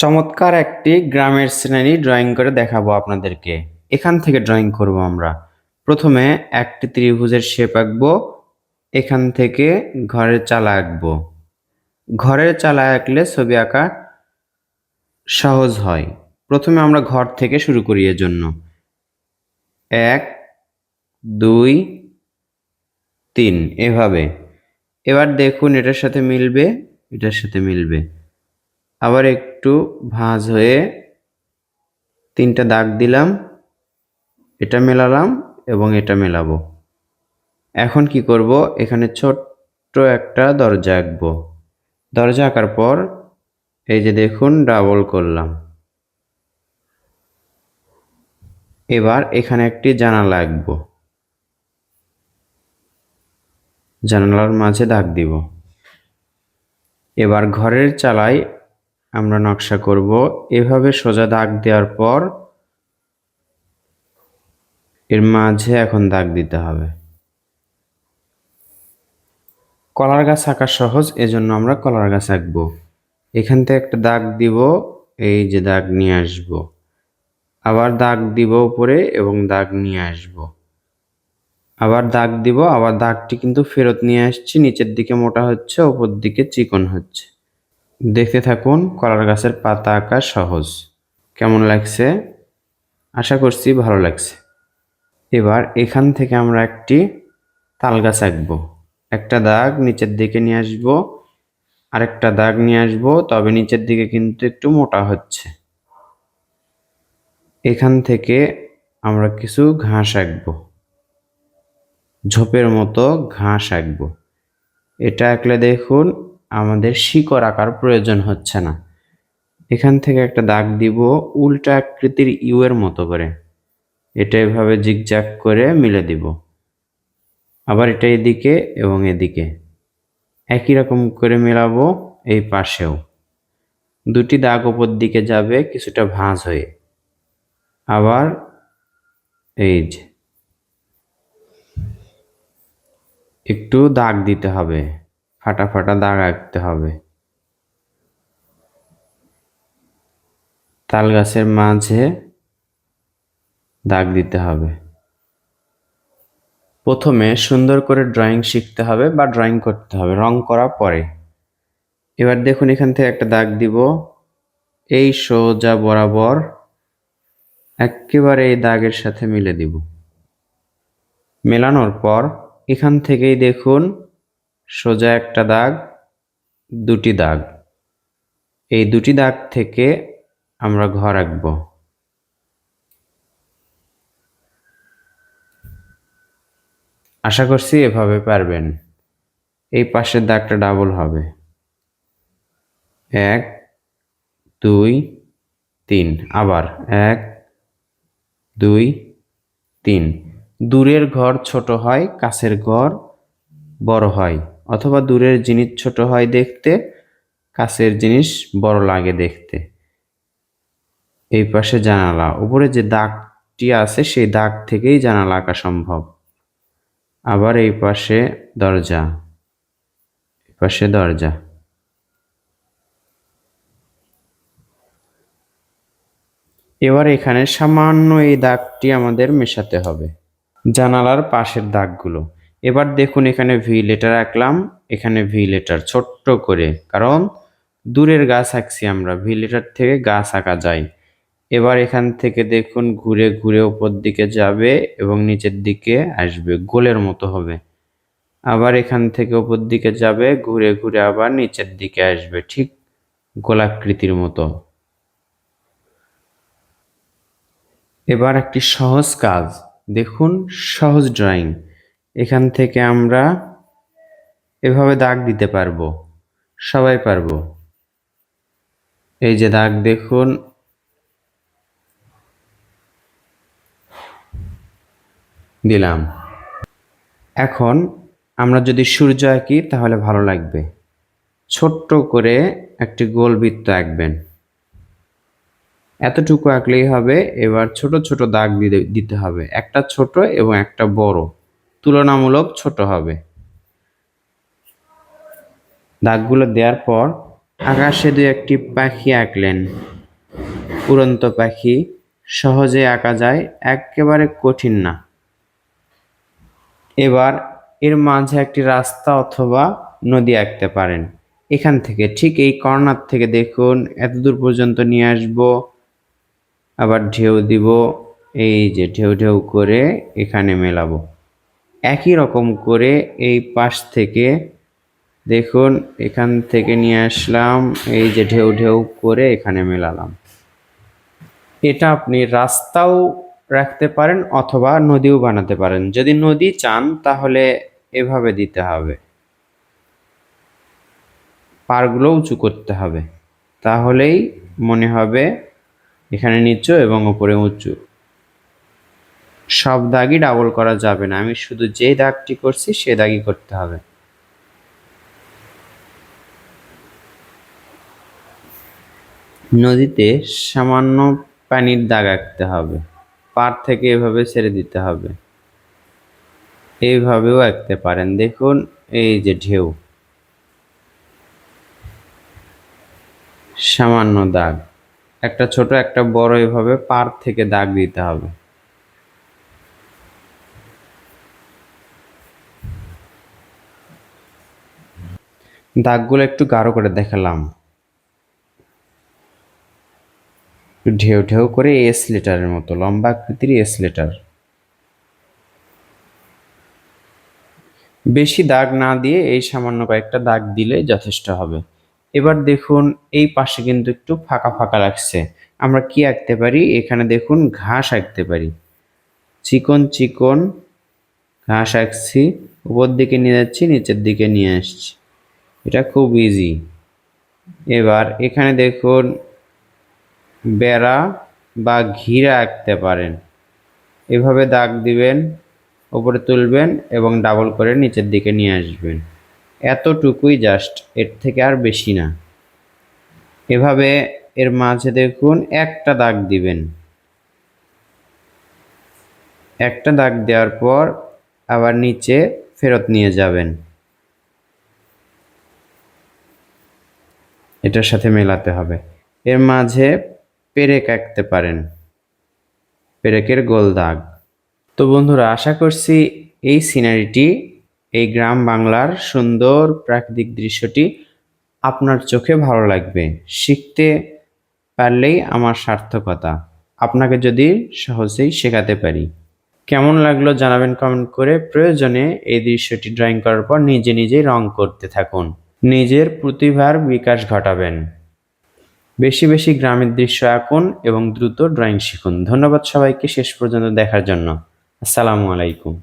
চমৎকার একটি গ্রামের সিনারি ড্রয়িং করে দেখাবো আপনাদেরকে। এখান থেকে ড্রয়িং করব আমরা। প্রথমে একটি ত্রিভুজের শেপ আঁকবো। এখান থেকে ঘরের চালা আঁকবো। ঘরের চালা আঁকলে ছবি আঁকা সহজ হয়। প্রথমে আমরা ঘর থেকে শুরু করি এর জন্য। 1, 2, 3 এভাবে। এবার দেখুন এটার সাথে মিলবে, এটার সাথে মিলবে। আবার একটু ভাঁজ হয়ে 3টা দাগ দিলাম, এটা মেলালাম এবং এটা মেলাবো। এখন কি করব, এখানে ছোট্ট একটা দরজা আঁকবো। দরজা আঁকার পর এই যে দেখুন ডাবল করলাম। এবার এখানে একটি জানালা আঁকবো। জানালার মাঝে দাগ দিব। এবার ঘরের চালায় আমরা নকশা করব। এভাবে সোজা দাগ দেওয়ার পর এর মাঝে এখন দাগ দিতে হবে। কলার গাছ আঁকা সহজ, এজন্য আমরা কলার গাছ আঁকবো। এখান থেকে একটা দাগ দিব, এই যে দাগ নিয়ে আসব। আবার দাগ দিব উপরে এবং দাগ নিয়ে আসব। আবার দাগ দিব, আবার দাগটি কিন্তু ফেরত নিয়ে আসছি। নিচের দিকে মোটা হচ্ছে, উপর দিকে চিকন হচ্ছে। দেখতে থাকুন, কলার গাছের পাতা আঁকা সহজ। কেমন লাগছে? আশা করছি ভালো লাগছে। এবার এখান থেকে আমরা একটি তাল গাছ আঁকবো। একটা দাগ নিচের দিকে নিয়ে আসবো, আরেকটা দাগ নিয়ে আসবো, তবে নিচের দিকে কিন্তু একটু মোটা হচ্ছে। এখান থেকে আমরা কিছু ঘাস আঁকবো, ঝোপের মতো ঘাস আঁকবো। এটা আঁকলে দেখুন আমাদের শিকড় আঁকার প্রয়োজন হচ্ছে না। এখান থেকে একটা দাগ দিব উল্টা আকৃতির ইউ এর মতো করে। এটা এভাবে জিগজ্যাগ করে মিলে দিব। আবার এটা এদিকে এবং এদিকে একই রকম করে মেলাবো। এই পাশেও দুটি দাগ উপর দিকে যাবে কিছুটা ভাঁজ হয়ে। আবার এই যে একটু দাগ দিতে হবে, ফাটা ফাটা দাগ আঁকতে হবে। তাল গাছের মাঝে দাগ দিতে হবে। প্রথমে সুন্দর করে ড্রয়িং শিখতে হবে বা ড্রয়িং করতে হবে রং করার পরে। এবার দেখুন এখান থেকে একটা দাগ দিব, এই সোজা বরাবর একেবারে এই দাগের সাথে মিলে দিব। মেলানোর পর এখান থেকেই দেখুন সোজা একটা দাগ, দুটি দাগ। এই দুটি দাগ থেকে আমরা ঘর আঁকবো। আশা করছি এভাবে পারবেন। এই পাশের দাগটা ডাবল হবে। 1, 2, 3। আবার 1, 2, 3। দূরের ঘর ছোট হয়, কাছের ঘর বড় হয়, অথবা দূরের জিনিস ছোট হয় দেখতে, কাছের জিনিস বড় লাগে দেখতে। এই পাশে জানালা, উপরে যে দাগটি আছে সেই দাগ থেকেই জানালা আঁকা সম্ভব। আবার এই পাশে দরজা, এই পাশে দরজা। এবার এখানে সামান্য এই দাগটি আমাদের মেশাতে হবে, জানালার পাশের দাগগুলো। এবার দেখুন এখানে ভি লেটার আঁকলাম, এখানে ভি লেটার ছোট্ট করে, কারণ দূরের গাছ আঁকছি আমরা, ভি লেটার থেকে গাছ আঁকা যায়। এবার এখান থেকে দেখুন ঘুরে ঘুরে উপর দিকে যাবে এবং নিচের দিকে আসবে, গোলের মতো হবে। আবার এখান থেকে উপর দিকে যাবে, ঘুরে ঘুরে আবার নিচের দিকে আসবে, ঠিক গোলাকৃতির মতো। এবার একটি সহজ কাজ দেখুন, সহজ ড্রয়িং। এখান থেকে আমরা এভাবে দাগ দিতে পারবো, সবাই পারবো। এই যে দাগ দেখুন, দিলাম। এখন আমরা যদি সূর্য আঁকি তাহলে ভালো লাগবে। ছোট্ট করে একটি গোল বৃত্ত আঁকবেন, এতটুকু আঁকলেই হবে। এবার ছোট ছোট দাগ দিতে হবে, একটা ছোট এবং একটা বড়, তুলনামূলক ছোট হবে। দাগগুলো দেওয়ার পর আকাশে 2-1টি পাখি আঁকলেন। উড়ন্ত পাখি সহজে আঁকা যায়, একেবারে কঠিন না। এবার এর মাঝে একটি রাস্তা অথবা নদী আঁকতে পারেন। এখান থেকে ঠিক এই কর্নার থেকে দেখুন এতদূর পর্যন্ত নিয়ে আসব, আবার ঢেউ দিব, এই যে ঢেউ ঢেউ করে এখানে মেলাবো। একই রকম করে এই পাশ থেকে দেখুন এখান থেকে নিয়ে আসলাম, এই যে ঢেউ ঢেউ করে এখানে মেলালাম। এটা আপনি রাস্তাও রাখতে পারেন অথবা নদীও বানাতে পারেন। যদি নদী চান তাহলে এভাবে দিতে হবে, পাড়গুলো উঁচু করতে হবে, তাহলেই মনে হবে এখানে নিচু এবং উপরে উঁচু। সব দাগই ডাবল করা যাবে না, আমি শুধু যে দাগটি করছি সে দাগই করতে হবে। নদীতে সামান্য পানির দাগ আঁকতে হবে, পাড় থেকে এভাবে ছেড়ে দিতে হবে। এইভাবেও আঁকতে পারেন, দেখুন এই যে ঢেউ, সামান্য দাগ, একটা ছোট একটা বড়, এভাবে পাড় থেকে দাগ দিতে হবে। দাগগুলো একটু গাঢ় করে দেখালাম, ঢেউ ঢেউ করে এস লেটারের মতো লম্বা আকৃতির এস লেটার। বেশি দাগ না দিয়ে এই সামান্য কয়েকটা দাগ দিলে যথেষ্ট হবে। এবার দেখুন এই পাশে কিন্তু একটু ফাঁকা ফাঁকা লাগছে, আমরা কি আঁকতে পারি? এখানে দেখুন ঘাস আঁকতে পারি, চিকন চিকন ঘাস আঁকছি, উপর দিকে নিয়ে যাচ্ছি, নিচের দিকে নিয়ে আসছি, এটা খুব ইজি। এবার এখানে দেখুন বেড়া বা ঘিরা আঁকতে পারেন, এভাবে দাগ দিবেন, উপরে তুলবেন এবং ডাবল করে নিচের দিকে নিয়ে আসবেন, এতটুকুই জাস্ট, এর থেকে আর বেশি না। এভাবে এর মাঝে দেখুন একটা দাগ দিবেন, একটা দাগ দেওয়ার পর আবার নিচে ফেরত নিয়ে যাবেন, এটার সাথে মেলাতে হবে। এর মাঝে পেরেক আঁকতে পারেন, পেরেকের গোল দাগ। তো বন্ধুরা, আশা করছি এই সিনারিটি, এই গ্রাম বাংলার সুন্দর প্রাকৃতিক দৃশ্যটি আপনার চোখে ভালো লাগবে। শিখতে পারলেই আমার সার্থকতা, আপনাকে যদি সহজেই শেখাতে পারি। কেমন লাগলো জানাবেন কমেন্ট করে। প্রয়োজনে এই দৃশ্যটি ড্রয়িং করার পর নিজে নিজেই রং করতে থাকুন, নিজের প্রতিভার বিকাশ ঘটাবেন। বেশি বেশি গ্রামের দৃশ্য আঁকুন এবং দ্রুত ড্রয়িং শিখুন। ধন্যবাদ সবাইকে শেষ পর্যন্ত দেখার জন্য। আসসালামু আলাইকুম।